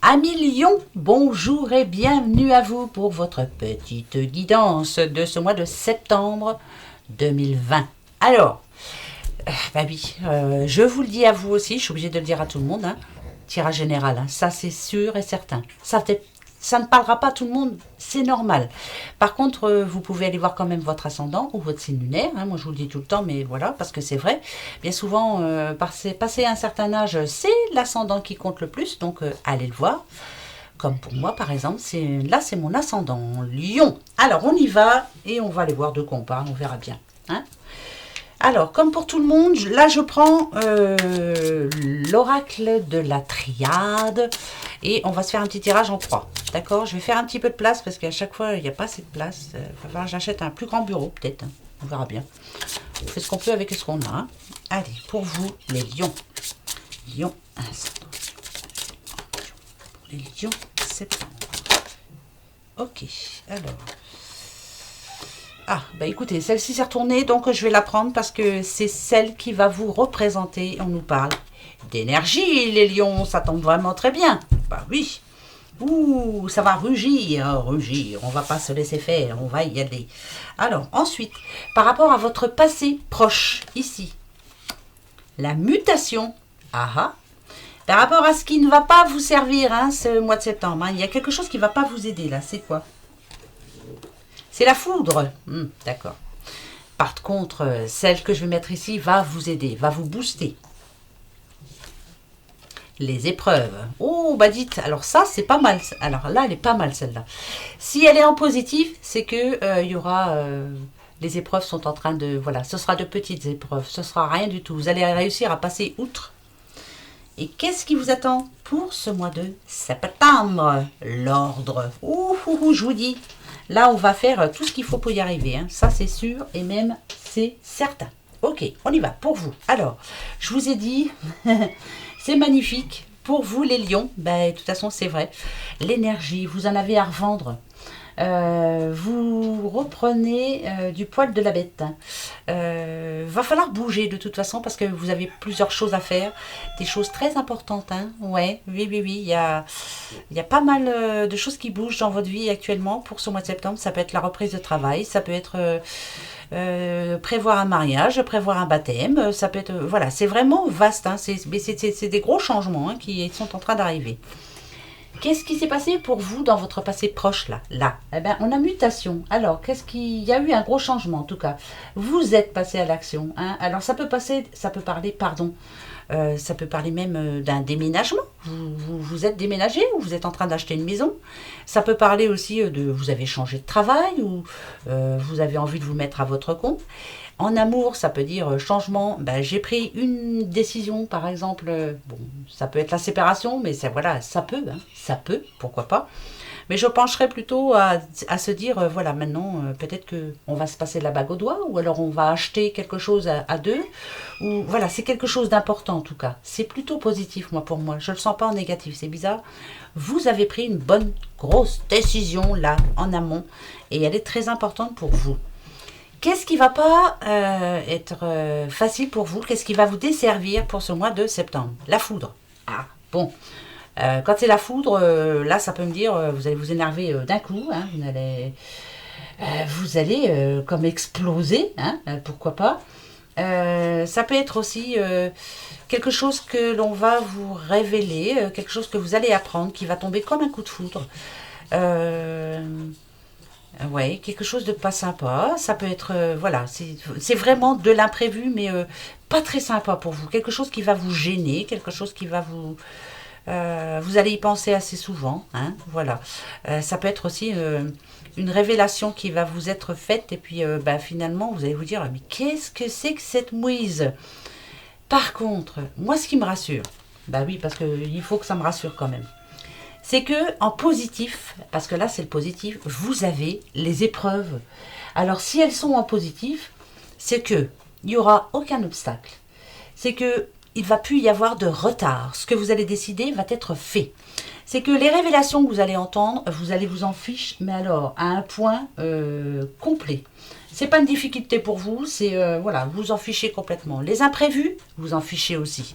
Amis Lion, bonjour et bienvenue à vous pour votre petite guidance de ce mois de septembre 2020. Alors, je vous le dis à vous aussi, je suis obligée de le dire à tout le monde, tirage général, ça c'est sûr et certain. Ça ne parlera pas à tout le monde, c'est normal. Par contre, vous pouvez aller voir quand même votre ascendant ou votre signe lunaire. Moi, je vous le dis tout le temps, mais voilà, parce que c'est vrai. Bien souvent, passé un certain âge, c'est l'ascendant qui compte le plus. Donc, allez le voir. Comme pour moi, par exemple, là, c'est mon ascendant, Lion. Alors, on y va et on va aller voir de quoi on parle. On verra bien. Alors, comme pour tout le monde, là, je prends l'oracle de la triade et on va se faire un petit tirage en croix. D'accord? Je vais faire un petit peu de place parce qu'à chaque fois, il n'y a pas assez de place. Il va falloir que j'achète un plus grand bureau, peut-être. On verra bien. On fait ce qu'on peut avec ce qu'on a. Allez, pour vous, les lions. Lions, ascendant. Les lions, septembre. Ok, alors... écoutez, celle-ci s'est retournée, donc je vais la prendre parce que c'est celle qui va vous représenter. On nous parle d'énergie, les lions, ça tombe vraiment très bien. Bah oui. Ouh, ça va rugir, on va pas se laisser faire, on va y aller. Alors, ensuite, par rapport à votre passé proche, ici, la mutation, par rapport à ce qui ne va pas vous servir ce mois de septembre, il y a quelque chose qui ne va pas vous aider là, c'est quoi? C'est la foudre. D'accord. Par contre, celle que je vais mettre ici va vous aider, va vous booster. Les épreuves. Oh, dites, alors ça, c'est pas mal. Alors là, elle est pas mal, celle-là. Si elle est en positif, c'est que il y aura... les épreuves sont en train de... Voilà, ce sera de petites épreuves. Ce sera rien du tout. Vous allez réussir à passer outre. Et qu'est-ce qui vous attend pour ce mois de septembre? L'ordre. Je vous dis... Là, on va faire tout ce qu'il faut pour y arriver. Ça, c'est sûr et même, c'est certain. Ok, on y va pour vous. Alors, je vous ai dit, c'est magnifique. Pour vous, les lions, de toute façon, c'est vrai. L'énergie, vous en avez à revendre. Vous reprenez du poil de la bête. Va falloir bouger de toute façon parce que vous avez plusieurs choses à faire, des choses très importantes. Oui. Il y a pas mal de choses qui bougent dans votre vie actuellement pour ce mois de septembre. Ça peut être la reprise de travail, ça peut être prévoir un mariage, prévoir un baptême, ça peut être voilà, c'est vraiment vaste. C'est des gros changements qui sont en train d'arriver. Qu'est-ce qui s'est passé pour vous dans votre passé proche là? On a mutation. Alors, il y a eu un gros changement en tout cas. Vous êtes passé à l'action. Alors, ça peut parler même d'un déménagement. Vous êtes déménagé ou vous êtes en train d'acheter une maison. Ça peut parler aussi vous avez changé de travail ou vous avez envie de vous mettre à votre compte. En amour, ça peut dire changement. J'ai pris une décision, par exemple. Ça peut être la séparation, mais ça peut, pourquoi pas. Mais je pencherais plutôt à se dire, maintenant, peut-être qu'on va se passer la bague au doigt, ou alors on va acheter quelque chose à deux. Ou voilà, c'est quelque chose d'important en tout cas. C'est plutôt positif, pour moi. Je ne le sens pas en négatif, c'est bizarre. Vous avez pris une bonne, grosse décision là, en amont, et elle est très importante pour vous. Qu'est-ce qui ne va pas être facile pour vous? Qu'est-ce qui va vous desservir pour ce mois de septembre? La foudre. Quand c'est la foudre, là, ça peut me dire, vous allez vous énerver d'un coup. Vous allez comme exploser. Pourquoi pas. Ça peut être aussi quelque chose que l'on va vous révéler, quelque chose que vous allez apprendre, qui va tomber comme un coup de foudre. Quelque chose de pas sympa. Ça peut être, c'est vraiment de l'imprévu, mais pas très sympa pour vous. Quelque chose qui va vous gêner, quelque chose qui va vous... vous allez y penser assez souvent. Ça peut être aussi une révélation qui va vous être faite, et puis finalement, vous allez vous dire, mais qu'est-ce que c'est que cette mouise? Par contre, moi, ce qui me rassure, parce qu'il faut que ça me rassure quand même, c'est que en positif, parce que là c'est le positif, vous avez les épreuves. Alors si elles sont en positif, c'est que il n'y aura aucun obstacle. C'est que il ne va plus y avoir de retard. Ce que vous allez décider va être fait. C'est que les révélations que vous allez entendre, vous allez vous en fiche, mais alors à un point complet. C'est pas une difficulté pour vous, c'est vous en fichez complètement. Les imprévus, vous en fichez aussi.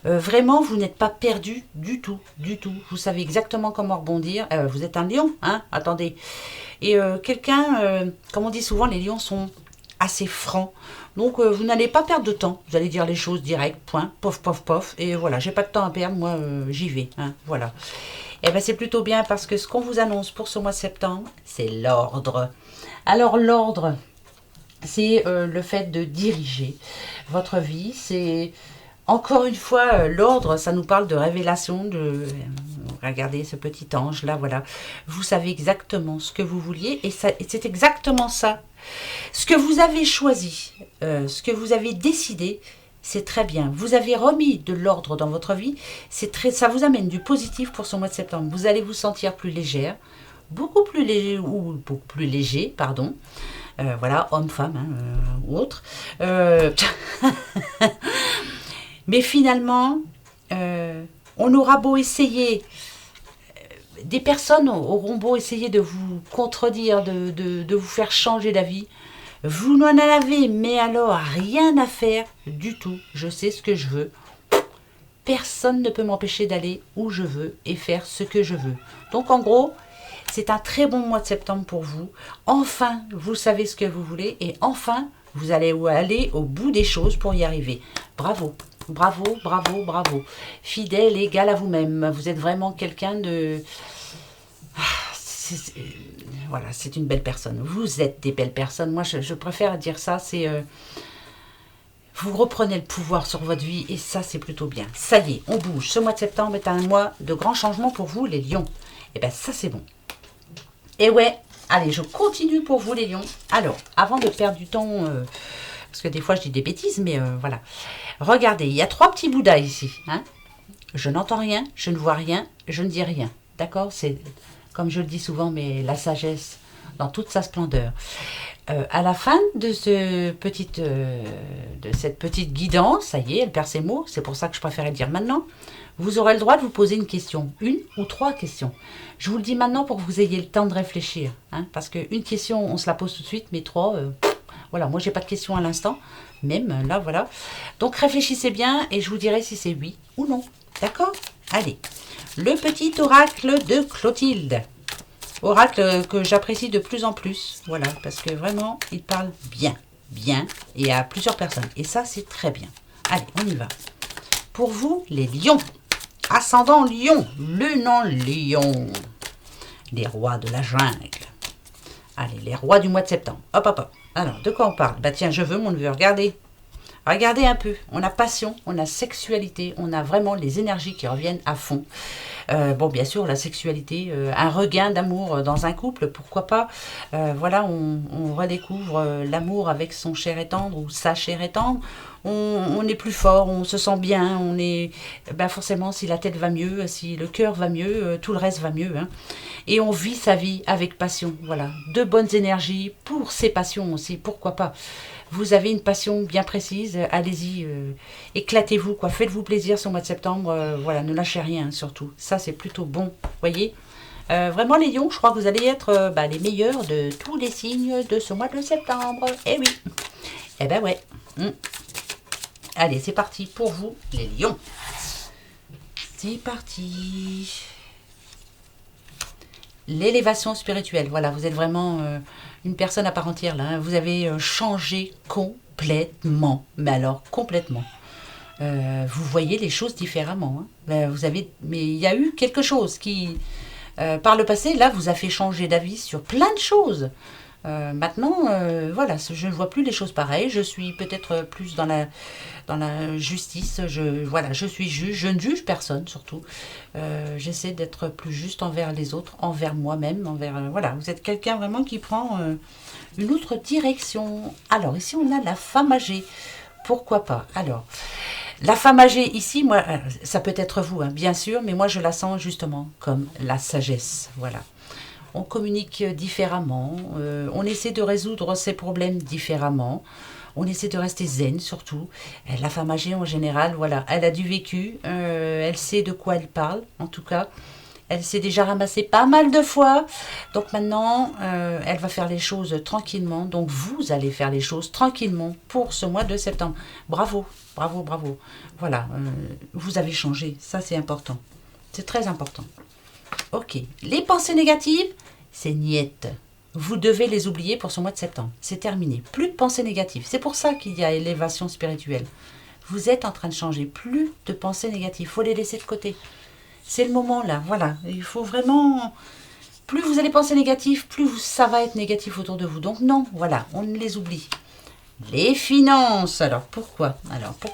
Vraiment, vous n'êtes pas perdu du tout, du tout. Vous savez exactement comment rebondir. Vous êtes un lion, hein, attendez. Et quelqu'un, comme on dit souvent, les lions sont assez francs. Donc, vous n'allez pas perdre de temps. Vous allez dire les choses direct, point, pof, pof, pof. Et voilà, j'ai pas de temps à perdre, moi, j'y vais. Hein, voilà. Et bien, c'est plutôt bien parce que ce qu'on vous annonce pour ce mois de septembre, c'est l'ordre. Alors, l'ordre, c'est le fait de diriger votre vie. C'est, encore une fois, l'ordre, ça nous parle de révélation, regardez ce petit ange là, voilà. Vous savez exactement ce que vous vouliez et c'est exactement ça. Ce que vous avez choisi, ce que vous avez décidé, c'est très bien. Vous avez remis de l'ordre dans votre vie. Ça vous amène du positif pour ce mois de septembre. Vous allez vous sentir plus légère, beaucoup plus léger, pardon. Voilà, homme, femme, hein, ou autre. Mais finalement, on aura beau essayer, des personnes auront beau essayer de vous contredire, de vous faire changer d'avis. Vous n'en avez, mais alors, rien à faire du tout. Je sais ce que je veux. Personne ne peut m'empêcher d'aller où je veux et faire ce que je veux. Donc, en gros, c'est un très bon mois de septembre pour vous. Enfin, vous savez ce que vous voulez et enfin, vous allez aller au bout des choses pour y arriver. Bravo, bravo, bravo, bravo. Fidèle, égal à vous-même. Vous êtes vraiment quelqu'un de... Voilà, c'est une belle personne. Vous êtes des belles personnes. Moi, je préfère dire ça. C'est vous reprenez le pouvoir sur votre vie et ça, c'est plutôt bien. Ça y est, on bouge. Ce mois de septembre est un mois de grands changements pour vous, les lions. Et bien, ça, c'est bon. Et ouais, allez, je continue pour vous, les lions. Alors, avant de perdre du temps, parce que des fois, je dis des bêtises, mais voilà. Regardez, il y a 3 petits bouddhas ici. Hein. Je n'entends rien, je ne vois rien, je ne dis rien. D'accord? C'est... Comme je le dis souvent, mais la sagesse dans toute sa splendeur. À la fin de, de cette petite guidance, ça y est, elle perd ses mots, c'est pour ça que je préférais le dire maintenant, vous aurez le droit de vous poser une question, 1 ou 3 questions. Je vous le dis maintenant pour que vous ayez le temps de réfléchir, hein, parce qu'une question, on se la pose tout de suite, mais 3, voilà, moi j'ai pas de question à l'instant, même là, voilà. Donc réfléchissez bien et je vous dirai si c'est oui ou non, d'accord? Allez. Le petit oracle de Clotilde. Oracle que j'apprécie de plus en plus. Voilà, parce que vraiment, il parle bien. Bien, et à plusieurs personnes. Et ça, c'est très bien. Allez, on y va. Pour vous, les lions. Ascendant lion. Lunan lion. Les rois de la jungle. Allez, les rois du mois de septembre. Hop, hop, hop. Alors, de quoi on parle? Bah tiens, je veux mon neveu. Regardez. Regardez un peu, on a passion, on a sexualité, on a vraiment les énergies qui reviennent à fond. Bon, bien sûr, la sexualité, un regain d'amour dans un couple, pourquoi pas. Voilà, on redécouvre l'amour avec son cher et tendre ou sa chère et tendre. On est plus fort, on se sent bien, on est... Ben forcément, si la tête va mieux, si le cœur va mieux, tout le reste va mieux. Hein. Et on vit sa vie avec passion, voilà. De bonnes énergies pour ses passions aussi, pourquoi pas. Vous avez une passion bien précise, allez-y, éclatez-vous, quoi. Faites-vous plaisir ce mois de septembre, voilà, ne lâchez rien, hein, surtout. Ça, c'est plutôt bon, voyez. Vraiment, les lions, je crois que vous allez être les meilleurs de tous les signes de ce mois de septembre. Eh oui, eh ben ouais. Allez, c'est parti pour vous, les lions. C'est parti. L'élévation spirituelle, voilà, vous êtes vraiment une personne à part entière là. Hein. Vous avez changé complètement, mais alors complètement. Vous voyez les choses différemment. Hein. Mais il y a eu quelque chose qui, par le passé, là, vous a fait changer d'avis sur plein de choses. Maintenant, voilà, je ne vois plus les choses pareilles. Je suis peut-être plus dans la justice. Voilà, je suis juge. Je ne juge personne, surtout. J'essaie d'être plus juste envers les autres, envers moi-même, voilà, vous êtes quelqu'un vraiment qui prend une autre direction. Alors, ici, on a la femme âgée. Pourquoi pas? Alors, la femme âgée, ici, moi, ça peut être vous, hein, bien sûr, mais moi, je la sens justement comme la sagesse. Voilà. On communique différemment, on essaie de résoudre ses problèmes différemment, on essaie de rester zen surtout. La femme âgée en général, voilà, elle a du vécu, elle sait de quoi elle parle, en tout cas. Elle s'est déjà ramassée pas mal de fois. Donc maintenant, elle va faire les choses tranquillement. Donc vous allez faire les choses tranquillement pour ce mois de septembre. Bravo, bravo, bravo. Voilà, vous avez changé. Ça, c'est important. C'est très important. Ok. Les pensées négatives, c'est niette. Vous devez les oublier pour ce mois de septembre. C'est terminé. Plus de pensées négatives. C'est pour ça qu'il y a élévation spirituelle. Vous êtes en train de changer. Plus de pensées négatives. Il faut les laisser de côté. C'est le moment là. Voilà. Il faut vraiment... Plus vous allez penser négatif, plus ça va être négatif autour de vous. Donc non, voilà, on les oublie. Les finances. Alors pourquoi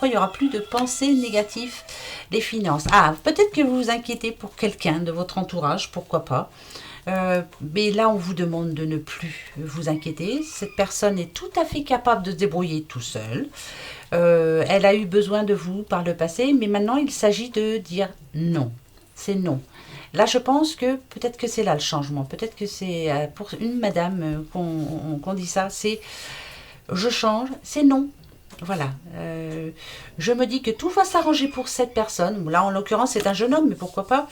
il n'y aura plus de pensées négatives? Les finances. Ah, peut-être que vous vous inquiétez pour quelqu'un de votre entourage. Pourquoi pas? Mais là, on vous demande de ne plus vous inquiéter. Cette personne est tout à fait capable de se débrouiller tout seul. Elle a eu besoin de vous par le passé, mais maintenant, il s'agit de dire non. C'est non. Là, je pense que peut-être que c'est là le changement. Peut-être que c'est pour une madame qu'on dit ça. C'est je change, c'est non. Voilà. Je me dis que tout va s'arranger pour cette personne. Là, en l'occurrence, c'est un jeune homme, mais pourquoi pas?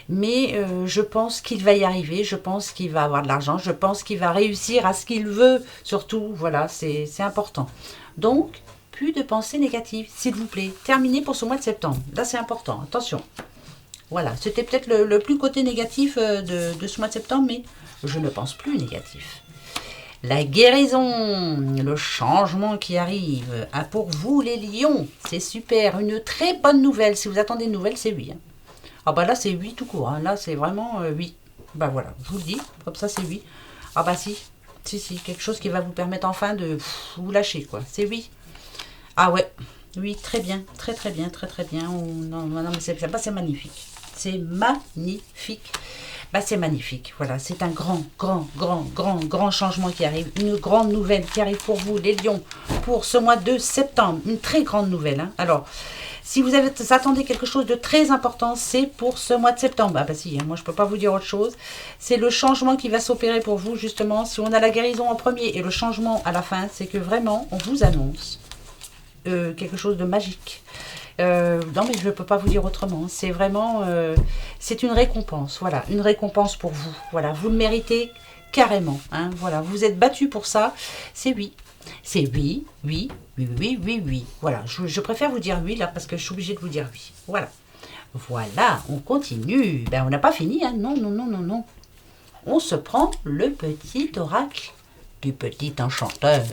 Mais je pense qu'il va y arriver, je pense qu'il va avoir de l'argent, je pense qu'il va réussir à ce qu'il veut, surtout, voilà, c'est important. Donc, plus de pensées négatives, s'il vous plaît. Terminé pour ce mois de septembre. Là, c'est important, attention. Voilà, c'était peut-être le plus côté négatif de ce mois de septembre, mais je ne pense plus négatif. La guérison, le changement qui arrive. Ah, pour vous, les lions, c'est super, une très bonne nouvelle. Si vous attendez une nouvelle, c'est oui. Ah bah là c'est 8 tout court, hein. Là c'est vraiment 8. Bah voilà, je vous le dis, comme ça c'est 8. Ah bah si, quelque chose qui va vous permettre enfin de vous lâcher quoi, c'est 8. Ah ouais, oui, très bien, très bien. Oh, non, mais c'est magnifique. C'est magnifique. Bah c'est magnifique, voilà, c'est un grand changement qui arrive. Une grande nouvelle qui arrive pour vous, les lions, pour ce mois de septembre. Une très grande nouvelle, hein. Alors... Si vous attendez quelque chose de très important, c'est pour ce mois de septembre. Ah bah si, hein, moi je ne peux pas vous dire autre chose. C'est le changement qui va s'opérer pour vous, justement. Si on a la guérison en premier et le changement à la fin, c'est que vraiment, on vous annonce quelque chose de magique. Non mais je ne peux pas vous dire autrement. C'est vraiment... c'est une récompense, voilà. Une récompense pour vous. Voilà, vous le méritez carrément. Hein, voilà, vous êtes battu pour ça. C'est oui. C'est oui. Voilà, je préfère vous dire oui là parce que je suis obligée de vous dire oui. Voilà. Voilà, on continue. Ben on n'a pas fini, hein. Non. On se prend le petit oracle du petit enchanteur.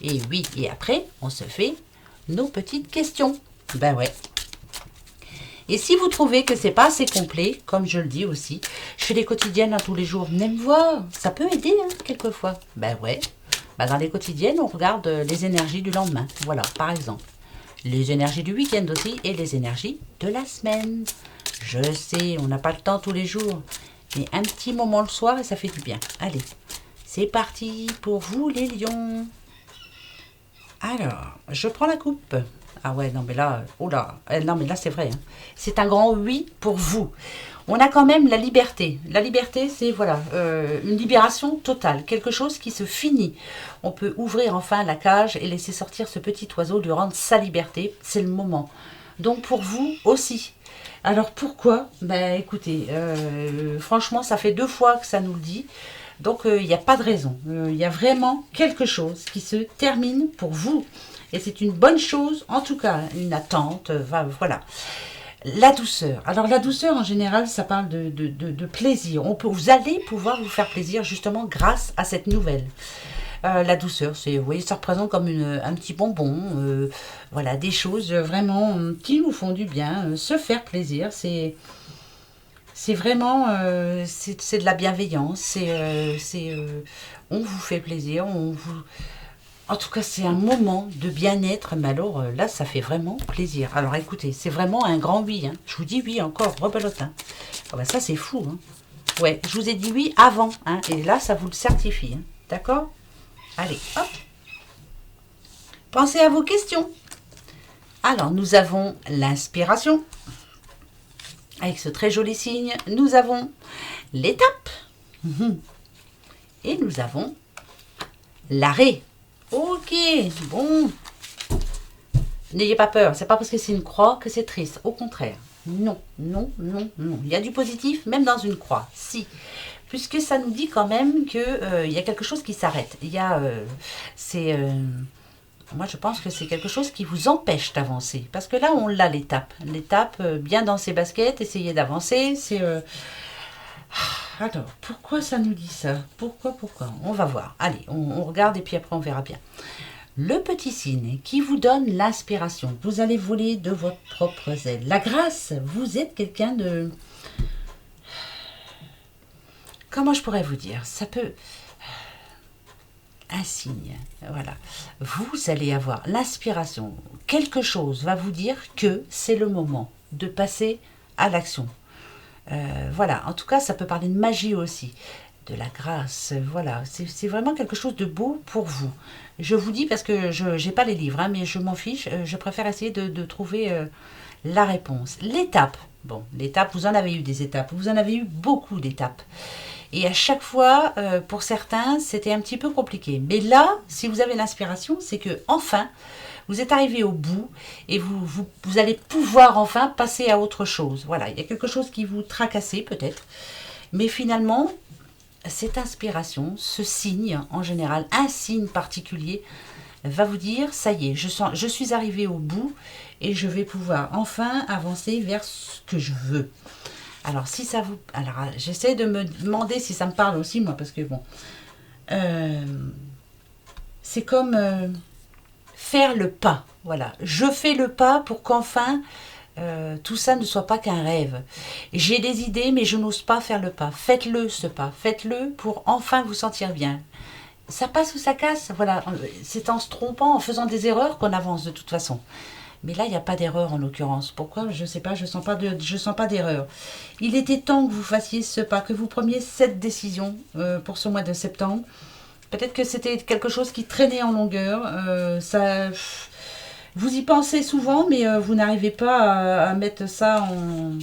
Et oui, et après, on se fait nos petites questions. Ben ouais. Et si vous trouvez que c'est pas assez complet, comme je le dis aussi, je fais les quotidiennes hein, tous les jours. Venez me voir, ça peut aider hein, quelquefois. Ben ouais. Bah dans les quotidiennes, on regarde les énergies du lendemain. Voilà, par exemple. Les énergies du week-end aussi et les énergies de la semaine. Je sais, on n'a pas le temps tous les jours. Mais un petit moment le soir et ça fait du bien. Allez, c'est parti pour vous les lions. Alors, je prends la coupe. Ah ouais, non mais là, oh là, non mais là c'est vrai. Hein. C'est un grand oui pour vous. On a quand même la liberté. La liberté, c'est voilà, une libération totale, quelque chose qui se finit. On peut ouvrir enfin la cage et laisser sortir ce petit oiseau, lui rendre sa liberté. C'est le moment. Donc pour vous aussi. Alors pourquoi? Ben écoutez, franchement, ça fait 2 fois que ça nous le dit. Donc il n'y a pas de raison. Il y a vraiment quelque chose qui se termine pour vous. Et c'est une bonne chose, en tout cas, une attente, voilà. La douceur. Alors la douceur, en général, ça parle de plaisir. Vous allez pouvoir vous faire plaisir, justement, grâce à cette nouvelle. La douceur, c'est, vous voyez, ça représente comme un petit bonbon. Voilà, des choses vraiment qui nous font du bien. Se faire plaisir, c'est vraiment, c'est de la bienveillance. On vous fait plaisir, En tout cas, c'est un moment de bien-être, mais alors là, ça fait vraiment plaisir. Alors écoutez, c'est vraiment un grand oui. Hein. Je vous dis oui encore, rebelote. Hein. Oh, bah, ça, c'est fou. Hein. Ouais, je vous ai dit oui avant. Hein, et là, ça vous le certifie. Hein. D'accord? Allez, hop. Pensez à vos questions. Alors, nous avons l'inspiration. Avec ce très joli signe, nous avons l'étape. Et nous avons l'arrêt. Ok, bon. N'ayez pas peur, c'est pas parce que c'est une croix que c'est triste, au contraire. Non, non, non, non. Il y a du positif, même dans une croix. Si. Puisque ça nous dit quand même que il y a quelque chose qui s'arrête. Il y a... c'est... moi, je pense que c'est quelque chose qui vous empêche d'avancer. Parce que là, on l'a, l'étape. L'étape, bien dans ses baskets, essayer d'avancer. C'est... alors, pourquoi ça nous dit ça? Pourquoi? On va voir. Allez, on regarde et puis après, on verra bien. Le petit signe qui vous donne l'inspiration. Vous allez voler de votre propre aile. La grâce, vous êtes quelqu'un de... Comment je pourrais vous dire? Ça peut... Un signe, voilà. Vous allez avoir l'inspiration. Quelque chose va vous dire que c'est le moment de passer à l'action. Voilà, en tout cas, ça peut parler de magie aussi, de la grâce, voilà. C'est vraiment quelque chose de beau pour vous. Je vous dis parce que je n'ai pas les livres, hein, mais je m'en fiche. Je préfère essayer de trouver la réponse. L'étape, bon, l'étape, vous en avez eu des étapes, vous en avez eu beaucoup d'étapes. Et à chaque fois, pour certains, c'était un petit peu compliqué. Mais là, si vous avez l'inspiration, c'est que enfin, vous êtes arrivé au bout et vous allez pouvoir enfin passer à autre chose. Voilà, il y a quelque chose qui vous tracassait peut-être. Mais finalement, cette inspiration, ce signe en général, un signe particulier, va vous dire, ça y est, je suis arrivé au bout et je vais pouvoir enfin avancer vers ce que je veux. Alors, si ça vous... Alors, j'essaie de me demander si ça me parle aussi, moi, parce que bon... c'est comme faire le pas. Voilà. Je fais le pas pour qu'enfin, tout ça ne soit pas qu'un rêve. J'ai des idées, mais je n'ose pas faire le pas. Faites-le, ce pas. Faites-le pour enfin vous sentir bien. Ça passe ou ça casse. Voilà. C'est en se trompant, en faisant des erreurs qu'on avance de toute façon. Mais là, il n'y a pas d'erreur en l'occurrence. Pourquoi? Je ne sais pas, je sens pas d'erreur. Il était temps que vous fassiez ce pas, que vous preniez cette décision pour ce mois de septembre. Peut-être que c'était quelque chose qui traînait en longueur. Vous y pensez souvent, mais vous n'arrivez pas à mettre ça en...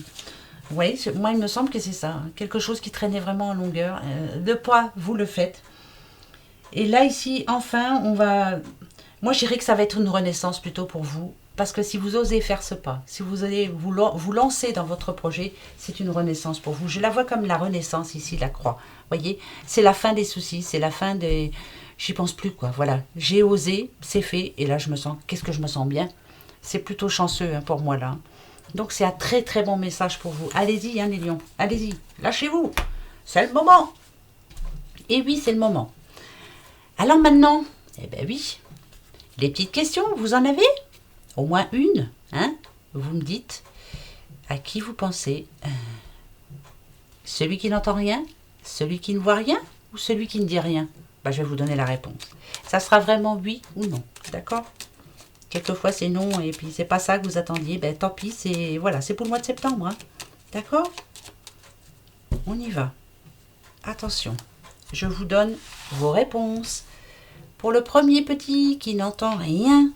Oui, moi, il me semble que c'est ça. Quelque chose qui traînait vraiment en longueur. De pas, vous le faites. Et là, ici, enfin, on va... Moi, je dirais que ça va être une renaissance plutôt pour vous. Parce que si vous osez faire ce pas, si vous allez vous lancer dans votre projet, c'est une renaissance pour vous. Je la vois comme la renaissance ici, la croix. Vous voyez, c'est la fin des soucis, c'est la fin des... J'y pense plus, quoi. Voilà, j'ai osé, c'est fait. Et là, je me sens... Qu'est-ce que je me sens bien? C'est plutôt chanceux hein, pour moi, là. Donc, c'est un très, très bon message pour vous. Allez-y, hein, les lions. Allez-y, lâchez-vous. C'est le moment. Et oui, c'est le moment. Alors maintenant, eh ben oui, les petites questions, vous en avez? Au moins une, hein? Vous me dites à qui vous pensez. Celui qui n'entend rien? Celui qui ne voit rien? Ou celui qui ne dit rien? Ben, je vais vous donner la réponse. Ça sera vraiment oui ou non, d'accord? Quelquefois c'est non et puis c'est pas ça que vous attendiez. Ben tant pis, c'est voilà, c'est pour le mois de septembre, hein? D'accord? On y va. Attention, je vous donne vos réponses. Pour le premier petit qui n'entend rien,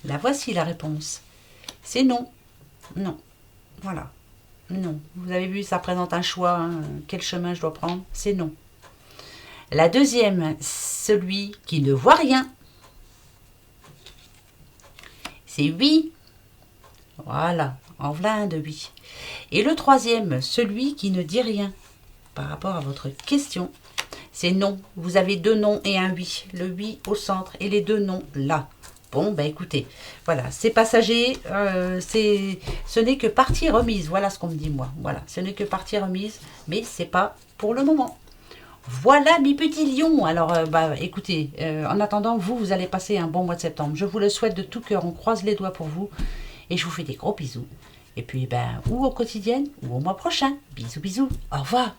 la voici la réponse. C'est non. Non. Voilà. Non. Vous avez vu, ça présente un choix. Hein. Quel chemin je dois prendre? C'est non. La deuxième, celui qui ne voit rien. C'est oui. Voilà. En voilà un de oui. Et le troisième, celui qui ne dit rien. Par rapport à votre question, c'est non. Vous avez deux non et un oui. Le oui au centre et les deux non là. Bon, ben écoutez, voilà, c'est passager, ce n'est que partie remise, voilà ce qu'on me dit moi, voilà, ce n'est que partie remise, mais c'est pas pour le moment. Voilà mes petits lions, alors écoutez, en attendant, vous allez passer un bon mois de septembre, je vous le souhaite de tout cœur, on croise les doigts pour vous, et je vous fais des gros bisous, et puis ou au quotidien, ou au mois prochain, bisous bisous, au revoir.